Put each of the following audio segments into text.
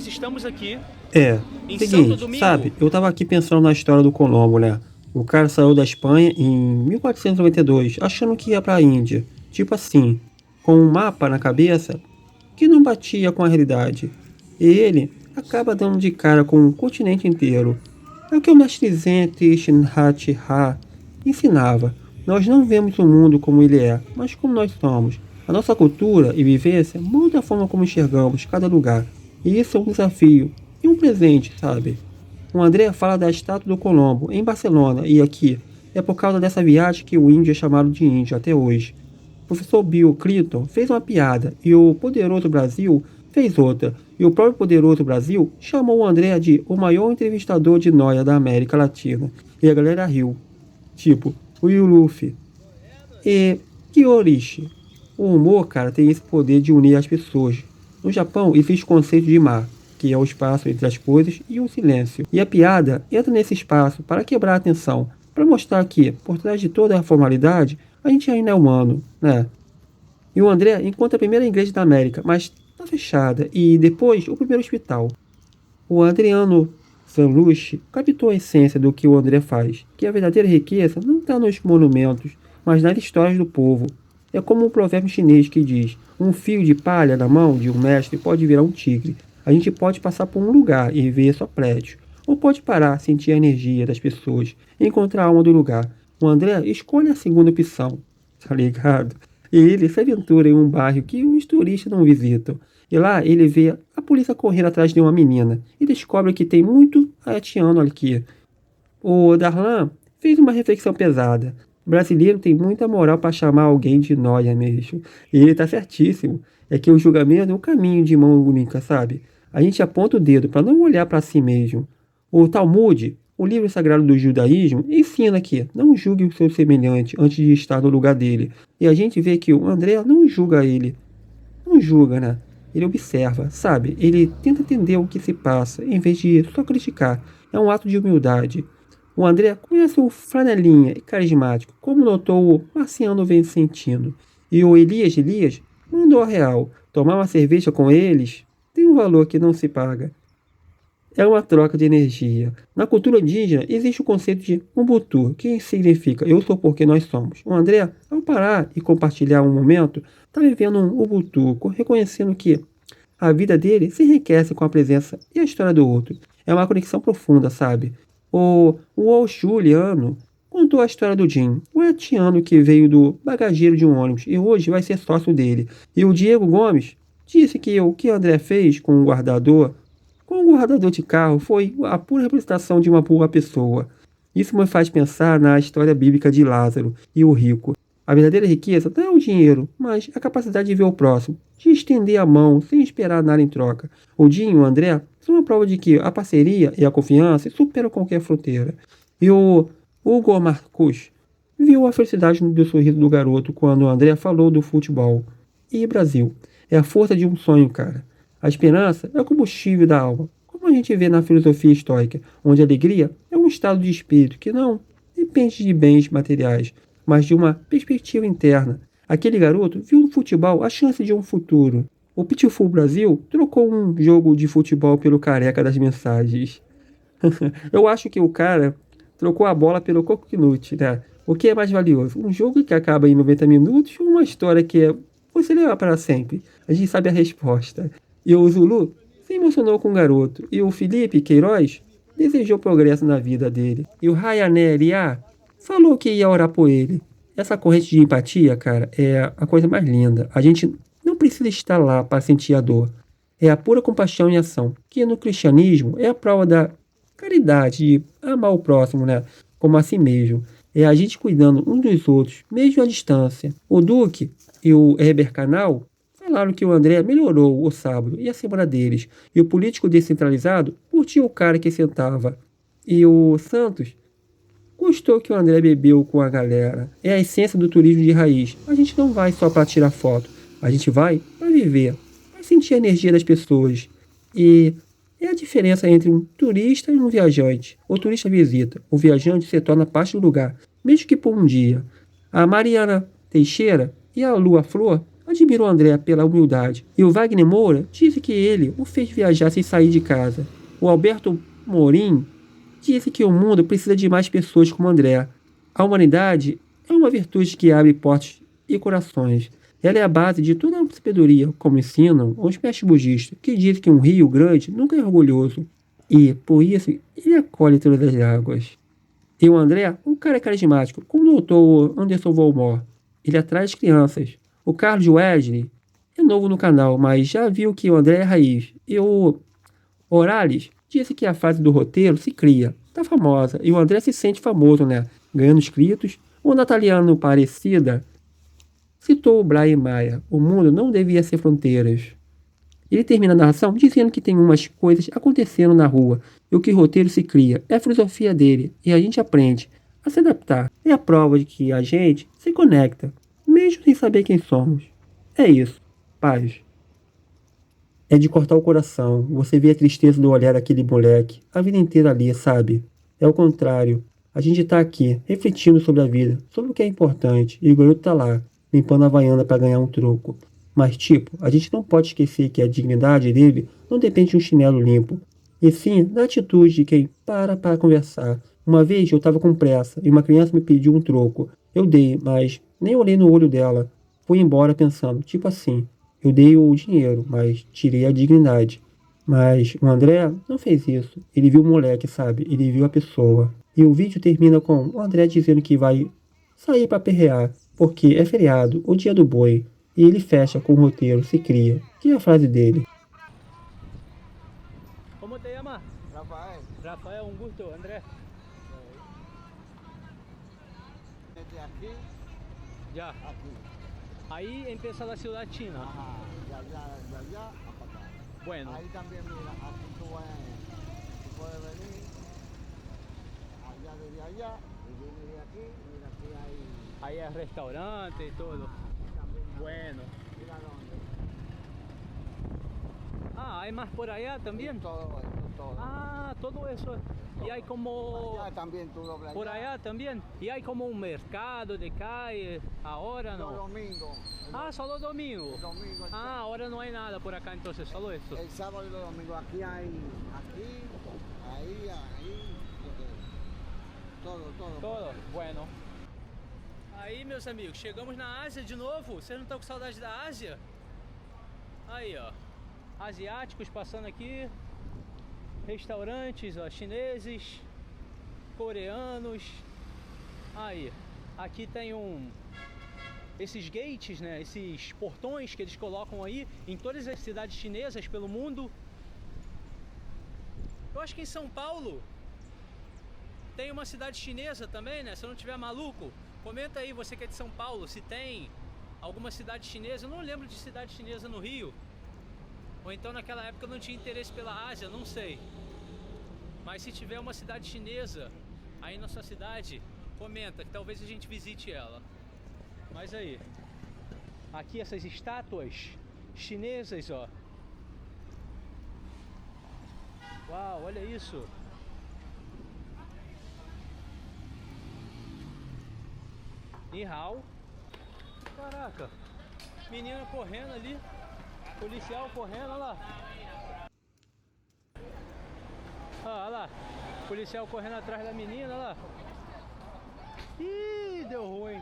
Estamos aqui em Santo Seguinte, Domingo. sabe, eu tava aqui pensando na história do Colombo, né? O cara saiu da Espanha em 1492, achando que ia pra Índia. Tipo assim, com um mapa na cabeça que não batia com a realidade. E ele acaba dando de cara com o continente inteiro. É o que o mestre Zen Thich Nhat Hanh ensinava. Nós não vemos o mundo como ele é, mas como nós somos. A nossa cultura e vivência muda a forma como enxergamos cada lugar. E isso é um desafio e um presente, sabe? O André fala da estátua do Colombo em Barcelona e aqui. É por causa dessa viagem que o índio é chamado de índio até hoje. O professor Bill Clinton fez uma piada e o Poderoso Brasil fez outra. E o próprio Poderoso Brasil chamou o André de o maior entrevistador de noia da América Latina. E a galera riu. Tipo, o Luffy. E Kiyorishi. O humor, cara, tem esse poder de unir as pessoas. No Japão existe o conceito de mar, que é o espaço entre as coisas e o silêncio. E a piada entra nesse espaço para quebrar a atenção, para mostrar que, por trás de toda a formalidade, a gente ainda é humano, né? E o André encontra a primeira igreja da América, mas está fechada, e depois o primeiro hospital. O Adriano Sanlucci captou a essência do que o André faz, que a verdadeira riqueza não está nos monumentos, mas nas histórias do povo. É como um provérbio chinês que diz: um fio de palha na mão de um mestre pode virar um tigre. A gente pode passar por um lugar e ver só prédio, ou pode parar, sentir a energia das pessoas, encontrar a alma do lugar. O André escolhe a segunda opção, tá ligado? E ele se aventura em um bairro que os turistas não visitam. E lá ele vê a polícia correndo atrás de uma menina e descobre que tem muito haitiano aqui. O Darlan fez uma reflexão pesada. O brasileiro tem muita moral para chamar alguém de nóia mesmo. E ele tá certíssimo. É que o julgamento é um caminho de mão única, sabe? A gente aponta o dedo para não olhar para si mesmo. O Talmud, o livro sagrado do judaísmo, ensina que não julgue o seu semelhante antes de estar no lugar dele. E a gente vê que o André não julga ele. Não julga, né? Ele observa, sabe? Ele tenta entender o que se passa, em vez de só criticar. É um ato de humildade. O André conhece o Flanelinha e carismático, como notou o Marciano Vincentino. E o Elias mandou a real. Tomar uma cerveja com eles tem um valor que não se paga. É uma troca de energia. Na cultura indígena, existe o conceito de Ubuntu, que significa eu sou porque nós somos. O André, ao parar e compartilhar um momento, está vivendo um Ubuntu, reconhecendo que a vida dele se enriquece com a presença e a história do outro. É uma conexão profunda, sabe? O Juliano contou a história do Jim, o haitiano que veio do bagageiro de um ônibus e hoje vai ser sócio dele. E o Diego Gomes disse que o que André fez com o guardador de carro foi a pura representação de uma boa pessoa. Isso me faz pensar na história bíblica de Lázaro e o rico. A verdadeira riqueza não é o dinheiro, mas a capacidade de ver o próximo, de estender a mão sem esperar nada em troca. O Dinho e o André são uma prova de que a parceria e a confiança superam qualquer fronteira. E o Hugo Marcos viu a felicidade do sorriso do garoto quando o André falou do futebol. E Brasil, é a força de um sonho, cara. A esperança é o combustível da alma, como a gente vê na filosofia estoica, onde a alegria é um estado de espírito que não depende de bens materiais, mas de uma perspectiva interna. Aquele garoto viu no futebol a chance de um futuro. O Pitful Brasil trocou um jogo de futebol pelo careca das mensagens. Eu acho que o cara trocou a bola pelo Coquinut, né? O que é mais valioso? Um jogo que acaba em 90 minutos ou uma história que você leva para sempre? A gente sabe a resposta. E o Zulu se emocionou com o garoto. E o Felipe Queiroz desejou progresso na vida dele. E o Rayané Eliá falou que ia orar por ele. Essa corrente de empatia, cara, é a coisa mais linda. A gente não precisa estar lá para sentir a dor. É a pura compaixão em ação, que no cristianismo é a prova da caridade, de amar o próximo, né? Como a si mesmo. É a gente cuidando uns dos outros, mesmo à distância. O Duque e o Heber Canal falaram que o André melhorou o sábado e a semana deles. E o político descentralizado curtiu o cara que sentava. E o Santos gostou que o André bebeu com a galera. É a essência do turismo de raiz. A gente não vai só para tirar foto. A gente vai para viver, para sentir a energia das pessoas. E é a diferença entre um turista e um viajante. O turista visita, o viajante se torna parte do lugar, mesmo que por um dia. A Mariana Teixeira e a Lua Flor admira o André pela humildade, e o Wagner Moura disse que ele o fez viajar sem sair de casa. O Alberto Morim disse que o mundo precisa de mais pessoas como André. A humanidade é uma virtude que abre portas e corações. Ela é a base de toda a sabedoria, como ensinam os mestres budistas, que dizem que um rio grande nunca é orgulhoso, e, por isso, ele acolhe todas as águas. E o André, um cara carismático, como o doutor Anderson Volmore. Ele atrai as crianças. O Carlos Wesley é novo no canal, mas já viu que o André é raiz. E o Orales disse que a fase do roteiro se cria. Tá famosa. E o André se sente famoso, né? Ganhando inscritos. O Nataliano Parecida citou o Brian Maia. O mundo não devia ser fronteiras. Ele termina a narração dizendo que tem umas coisas acontecendo na rua e o que o roteiro se cria. É a filosofia dele e a gente aprende a se adaptar. É a prova de que a gente se conecta, mesmo sem saber quem somos. É isso. Paz. É de cortar o coração. Você vê a tristeza do olhar daquele moleque. A vida inteira ali, sabe? É o contrário. A gente tá aqui, refletindo sobre a vida, sobre o que é importante. E o garoto tá lá, limpando a Havaiana para ganhar um troco. Mas, tipo, a gente não pode esquecer que a dignidade dele não depende de um chinelo limpo. E sim da atitude de quem para conversar. Uma vez eu tava com pressa e uma criança me pediu um troco. Eu dei, mas nem olhei no olho dela. Fui embora pensando, tipo assim, eu dei o dinheiro, mas tirei a dignidade. Mas o André não fez isso. Ele viu o moleque, sabe? Ele viu a pessoa. E o vídeo termina com o André dizendo que vai sair para perrear, porque é feriado, o dia do boi. E ele fecha com o roteiro, se cria, que é a frase dele. ¿Cómo te llamas? Rafael, Rafael, un gusto, Andrés. desde aquí, Ya. aquí. Ahí empieza la ciudad china. Ajá, de allá a para acá. Bueno, Ahí también, mira, aquí tú puedes venir, allá desde allá, y vienes de aquí, mira, aquí hay ahí hay restaurante y todo. también, Bueno. mira dónde. Ah, hay más por allá también. Todo esto, todo. Ah, todo eso. Y hay como... Allá también tú doblas. Por allá también. Y hay como un mercado de calle. Ahora Los no. domingos. Ah, solo domingo. El domingo, Ah, ahora no hay nada por acá entonces, solo esto. el sábado y los domingos. Aquí hay, aquí, ahí, todo. Todo, bueno. Aí, meus amigos, chegamos na Ásia de novo. Vocês não estão com saudade da Ásia? Aí, ó. Asiáticos passando aqui. Restaurantes, ó, chineses, coreanos. Aí, aqui tem esses gates, né? Esses portões que eles colocam aí em todas as cidades chinesas pelo mundo. Eu acho que em São Paulo tem uma cidade chinesa também, né? Se eu não tiver maluco, comenta aí, você que é de São Paulo, se tem alguma cidade chinesa. Eu não lembro de cidade chinesa no Rio. Ou então naquela época eu não tinha interesse pela Ásia, não sei. Mas se tiver uma cidade chinesa aí na sua cidade, comenta que talvez a gente visite ela. Mas aí, aqui essas estátuas chinesas, ó. Uau, olha isso. Ni hao. Caraca, menina correndo ali. Policial correndo, olha lá. Olha lá. Policial correndo atrás da menina, olha lá. Ih, deu ruim.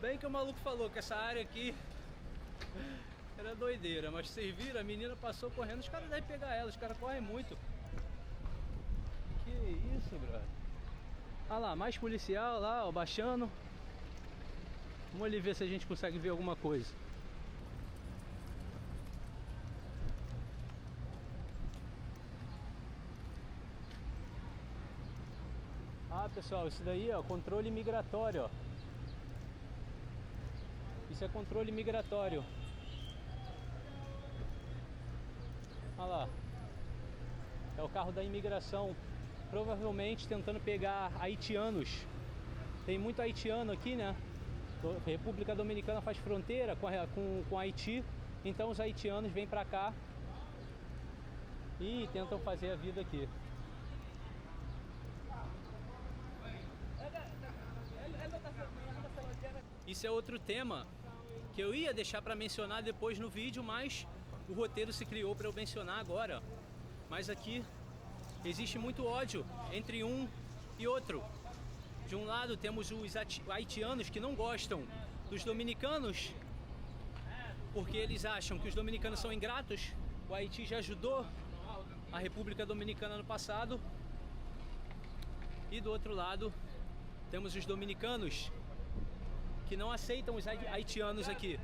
Bem que o maluco falou que essa área aqui era doideira, mas vocês viram, a menina passou correndo, os caras devem pegar ela, os caras correm muito. Que isso, brother. Olha lá, mais policial lá, ó, baixando. Vamos ali ver se a gente consegue ver alguma coisa. Ah, pessoal, isso daí, ó, controle migratório, ó. Isso é controle migratório. Olha lá. É o carro da imigração, provavelmente tentando pegar haitianos. Tem muito haitiano aqui, né? A República Dominicana faz fronteira com Haiti, então os haitianos vêm pra cá e tentam fazer a vida aqui. Isso é outro tema que eu ia deixar para mencionar depois no vídeo, mas o roteiro se criou para eu mencionar agora. Mas aqui existe muito ódio entre um e outro. De um lado temos os haitianos que não gostam dos dominicanos, porque eles acham que os dominicanos são ingratos. O Haiti já ajudou a República Dominicana no passado. E do outro lado temos os dominicanos que não aceitam os haitianos aqui.